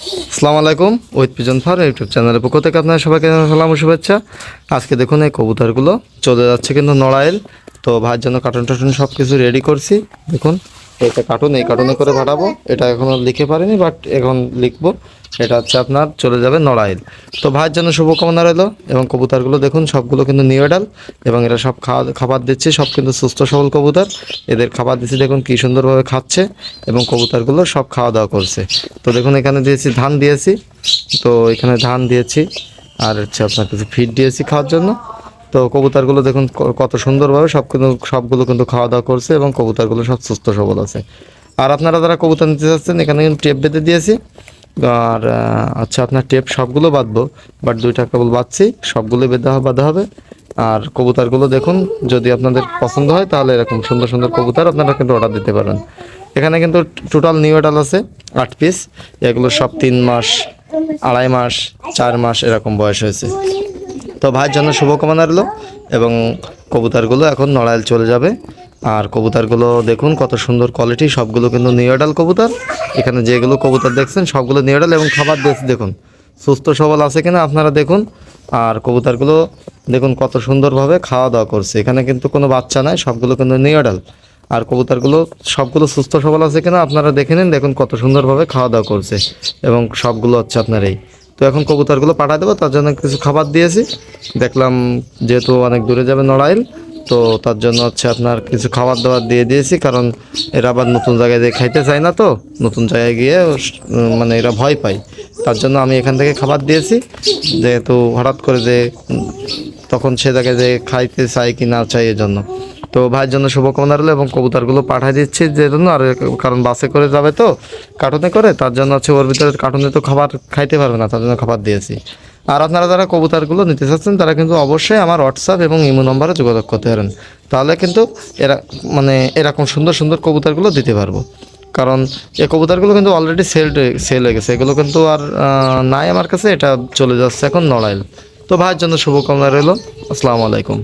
আসসালামু আলাইকুম। With pigeon farm YouTube চ্যানেলের পক্ষ থেকে আপনারা সবাইকে সালাম ও শুভেচ্ছা। আজকে দেখুন এই কবুতরগুলো চলে যাচ্ছে কিন্তু নড়াইল। তো ভাইয়ের জন্য কার্টুন টার্টুন সব কিছু রেডি করছি। দেখুন এটা কার্টুন, এই কার্টুনে করে পাঠাবো। এটা এখনও লিখে পারিনি, বাট এখন লিখবো। এটা হচ্ছে আপনার চলে যাবে নড়াইল। তো ভাইয়ের জন্য শুভকামনা রইলো। এবং কবুতরগুলো দেখুন সবগুলো কিন্তু নিউ এডাল, এবং এরা সব খাবার দিচ্ছে, সব কিন্তু সুস্থ সবল কবুতর। এদের খাবার দিচ্ছি, দেখুন কী সুন্দরভাবে খাচ্ছে, এবং কবুতরগুলো সব খাওয়া দাওয়া করছে। তো দেখুন এখানে দিয়েছি ধান দিয়েছি, তো এখানে ধান দিয়েছি, আর হচ্ছে আপনার কিছু ফিড দিয়েছি খাওয়ার জন্য। তো কবুতরগুলো দেখুন কত সুন্দরভাবে সবগুলো কিন্তু খাওয়া দাওয়া করছে, এবং কবুতরগুলো সব সুস্থ সবল আছে। আর আপনারা যারা কবুতর নিতে চাচ্ছেন, এখানে কিন্তু টেপ বেঁধে দিয়েছি। আর আচ্ছা, আপনার টেপ সবগুলো বাঁধবো, বাট 2টা কেবল বাঁধছি, সবগুলো বাঁধা হবে। আর কবুতরগুলো দেখুন, যদি আপনাদের পছন্দ হয় তাহলে এরকম সুন্দর সুন্দর কবুতর আপনারা কিন্তু অর্ডার দিতে পারেন। এখানে কিন্তু টোটাল নিউ এডাল আছে 8 পিস। এগুলো সব 3 মাস, 2.5 মাস, 4 মাস এরকম বয়স হয়েছে। তো ভাইয়ের জন্য শুভকামনা রইল। এবং কবুতরগুলো এখন নড়াইল চলে যাবে। আর কবুতরগুলো দেখুন কত সুন্দর কোয়ালিটি, সবগুলো কিন্তু নিউ এডাল কবুতর। এখানে যেগুলো কবুতর দেখছেন সবগুলো নিউ এডাল, এবং খাবার দিয়েছে দেখুন সুস্থ সবল আছে কিনা আপনারা দেখুন। আর কবুতরগুলো দেখুন কত সুন্দরভাবে খাওয়া দাওয়া করছে। এখানে কিন্তু কোনো বাচ্চা নাই, সবগুলো কিন্তু নিউ এডাল। আর কবুতরগুলো সবগুলো সুস্থ সবল আছে কিনা আপনারা দেখে নিন। দেখুন কত সুন্দরভাবে খাওয়া দাওয়া করছে, এবং সবগুলো হচ্ছে আপনার এই। তো এখন কবুতরগুলো পাঠিয়ে দেবো, তার জন্য কিছু খাবার দিয়েছি। দেখলাম যেহেতু অনেক দূরে যাবে নড়াইল, তো তার জন্য হচ্ছে আপনার কিছু খাবার দাবার দিয়ে দিয়েছি, কারণ এরা আবার নতুন জায়গায় যে খাইতে চায় না, তো নতুন জায়গায় গিয়ে মানে এরা ভয় পায়। তার জন্য আমি এখান থেকে খাবার দিয়েছি, যেহেতু হঠাৎ করে যে তখন সে জায়গায় যে খাইতে চায় কি না চাই এজন্য। তো ভাইয়ের জন্য শুভকামনা রইল, এবং কবুতরগুলো পাঠিয়ে দিচ্ছি যে জন্য, আর কারণ বাসে করে যাবে তো কার্টুনে করে, তার জন্য হচ্ছে ওর ভিতরে কার্টুনে তো খাবার খাইতে পারবে না, তার জন্য খাবার দিয়েছি। আর আপনারা যারা কবুতরগুলো নিতে চাচ্ছেন তারা কিন্তু অবশ্যই আমার হোয়াটসঅ্যাপ এবং ইমো নম্বরে যোগাযোগ করতে পারেন, তাহলে কিন্তু এরা মানে এরকম সুন্দর সুন্দর কবুতরগুলো দিতে পারবো। কারণ এই কবুতরগুলো কিন্তু অলরেডি সেল হয়ে গেছে, এগুলো কিন্তু আর নাই আমার কাছে। এটা চলে যাচ্ছে এখন নড়াইল। তো ভাইয়ের জন্য শুভকামনা রইল। আসসালামু আলাইকুম।